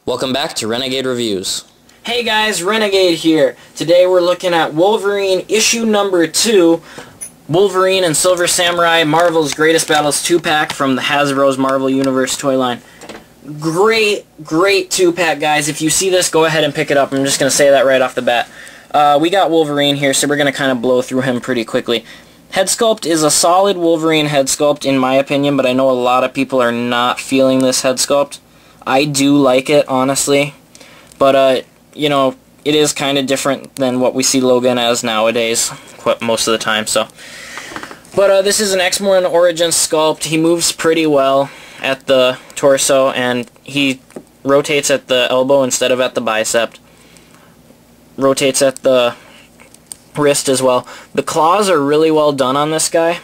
Welcome back to Renegade Reviews. Hey guys, Renegade here. Today we're looking at Wolverine issue number 2, Wolverine and Silver Samurai, Marvel's Greatest Battles 2-pack from the Hasbro's Marvel Universe toy line. Great 2-pack, guys. If you see this, go ahead and pick it up. I'm just going to say that right off the bat. We got Wolverine here, so we're going to kind of blow through him pretty quickly. Head sculpt is a solid Wolverine head sculpt in my opinion, but I know a lot of people are not feeling this head sculpt. I do like it, honestly, but you know, it is kind of different than what we see Logan as nowadays, most of the time, so. But this is an X-Men Origins sculpt. He moves pretty well at the torso, and he rotates at the elbow instead of at the bicep. Rotates at the wrist as well. The claws are really well done on this guy,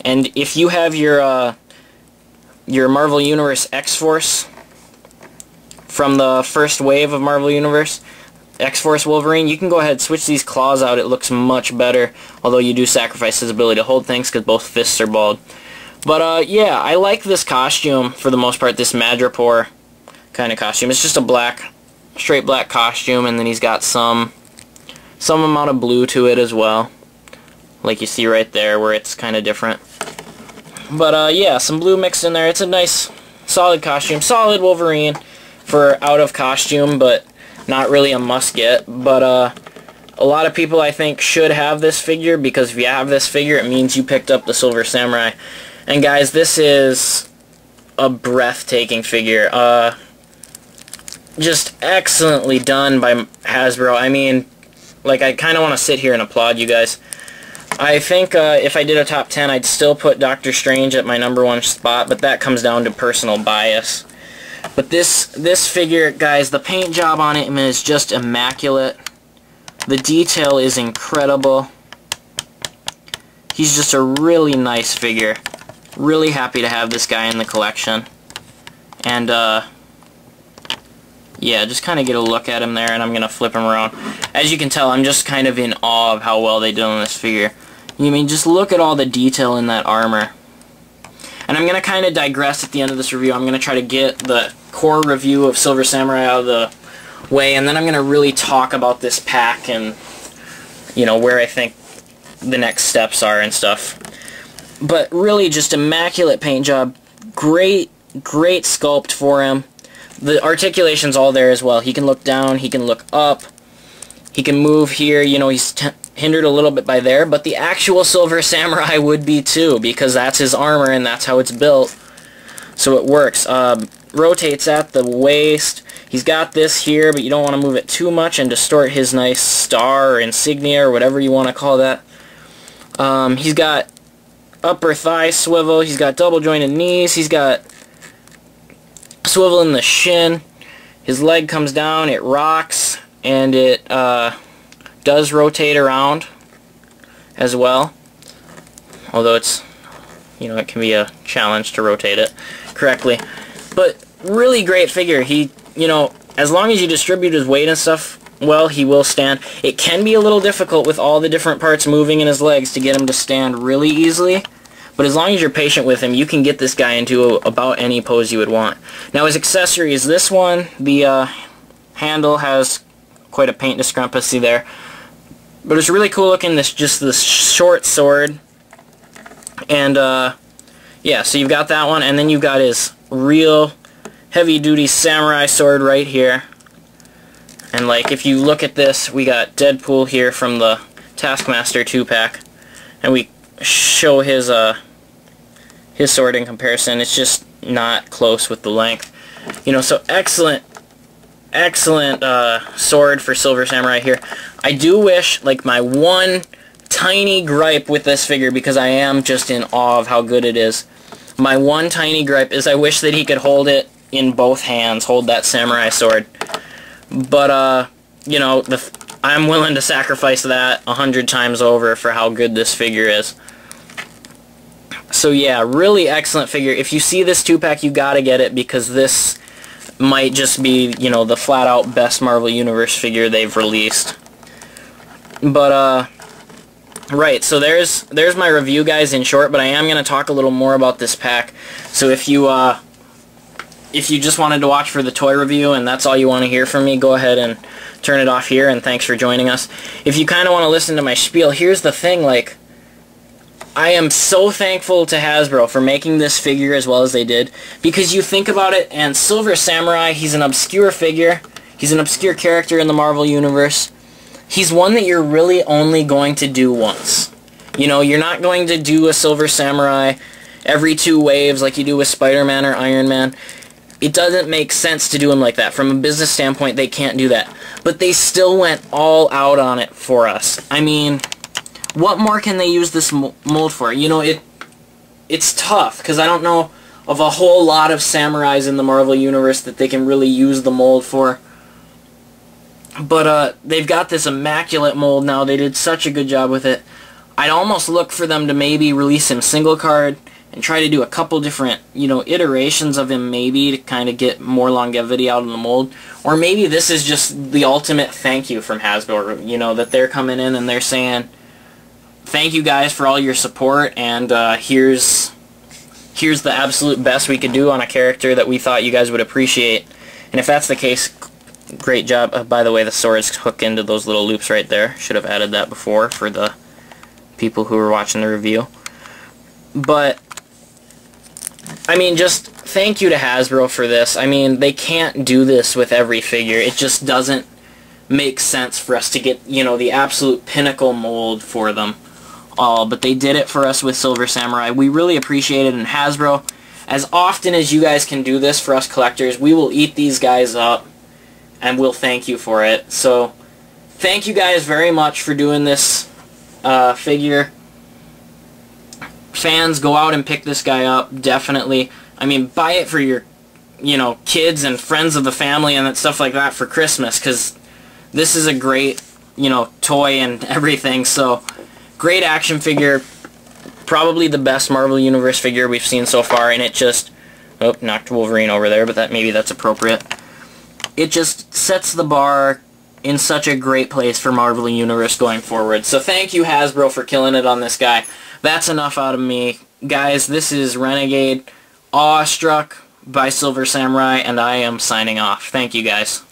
and if you have your Marvel Universe X-Force from the first wave of Marvel Universe, X-Force Wolverine, you can go ahead and switch these claws out. It looks much better, although you do sacrifice his ability to hold things because both fists are bald. But yeah, I like this costume for the most part, this Madripoor kind of costume. It's just a straight black costume, and then he's got some amount of blue to it as well, like you see right there where it's kind of different. But yeah, some blue mixed in there. It's a nice, solid costume, solid Wolverine for out of costume, but not really a must get. But a lot of people, I think, should have this figure, because if you have this figure, it means you picked up the Silver Samurai. And guys, this is a breathtaking figure. Just excellently done by Hasbro. I mean, like, I kind of want to sit here and applaud you guys. I think if I did a top 10, I'd still put Doctor Strange at my #1 spot, but that comes down to personal bias. But this figure, guys, the paint job on it is just immaculate. The detail is incredible. He's just a really nice figure. Really happy to have this guy in the collection. And yeah, just kind of get a look at him there, and I'm going to flip him around. As you can tell, I'm just kind of in awe of how well they did on this figure. I mean, just look at all the detail in that armor. And I'm going to kind of digress at the end of this review. I'm going to try to get the core review of Silver Samurai out of the way, and then I'm going to really talk about this pack and, you know, where I think the next steps are and stuff. But really just immaculate paint job. Great sculpt for him. The articulation's all there as well. He can look down, he can look up, he can move here. You know, he's hindered a little bit by there, but the actual Silver Samurai would be too, because that's his armor and that's how it's built. So it works. Rotates at the waist. He's got this here, but you don't want to move it too much and distort his nice star or insignia or whatever you want to call that. He's got upper thigh swivel. He's got double jointed knees. He's got swivel in the shin. His leg comes down, it rocks, and it does rotate around as well, although it's, you know, it can be a challenge to rotate it correctly. But really great figure. He, you know, as long as you distribute his weight and stuff well, he will stand. It can be a little difficult with all the different parts moving in his legs to get him to stand really easily. But as long as you're patient with him, you can get this guy into about any pose you would want. Now his accessories, this one, the handle has quite a paint discrepancy there. But it's really cool looking, just this short sword. And yeah, so you've got that one, and then you've got his real heavy-duty samurai sword right here. And like, if you look at this, we got Deadpool here from the Taskmaster 2-pack. And we show his sword in comparison. It's just not close with the length, you know. So excellent sword for Silver Samurai here. I do wish, like, my one tiny gripe with this figure, because I am just in awe of how good it is, my one tiny gripe is I wish that he could hold it in both hands, hold that samurai sword. But you know, I'm willing to sacrifice that 100 times over for how good this figure is. So yeah, really excellent figure. If you see this 2-pack, you gotta get it, because this might just be, you know, the flat-out best Marvel Universe figure they've released. But right, so there's my review, guys, in short. But I am gonna talk a little more about this pack. So if you if you just wanted to watch for the toy review and that's all you want to hear from me, go ahead and turn it off here, and thanks for joining us. If you kind of want to listen to my spiel, here's the thing, like, I am so thankful to Hasbro for making this figure as well as they did, because you think about it, and Silver Samurai, he's an obscure figure, he's an obscure character in the Marvel Universe. He's one that you're really only going to do once. You know, you're not going to do a Silver Samurai every 2 waves like you do with Spider-Man or Iron Man. It doesn't make sense to do him like that. From a business standpoint, they can't do that. But they still went all out on it for us. I mean, what more can they use this mold for? You know, it's tough, because I don't know of a whole lot of samurais in the Marvel Universe that they can really use the mold for. But they've got this immaculate mold now. They did such a good job with it. I'd almost look for them to maybe release him single card and try to do a couple different, you know, iterations of him, maybe to kind of get more longevity out of the mold. Or maybe this is just the ultimate thank you from Hasbro, you know, that they're coming in and they're saying, thank you guys for all your support, and here's the absolute best we could do on a character that we thought you guys would appreciate. And if that's the case, great job. By the way, the swords hook into those little loops right there. Should have added that before for the people who were watching the review. But I mean, just thank you to Hasbro for this. I mean, they can't do this with every figure. It just doesn't make sense for us to get, you know, the absolute pinnacle mold for them all. But they did it for us with Silver Samurai. We really appreciate it. And Hasbro, as often as you guys can do this for us collectors, we will eat these guys up and we'll thank you for it. So thank you guys very much for doing this figure. Fans, go out and pick this guy up, definitely. I mean, buy it for your, you know, kids and friends of the family and stuff like that for Christmas, because this is a great, you know, toy and everything. So, great action figure, probably the best Marvel Universe figure we've seen so far, and it just, oh, knocked Wolverine over there, but maybe that's appropriate. It just sets the bar in such a great place for Marvel Universe going forward. So thank you, Hasbro, for killing it on this guy. That's enough out of me. Guys, this is Renegade, awestruck by Silver Samurai, and I am signing off. Thank you, guys.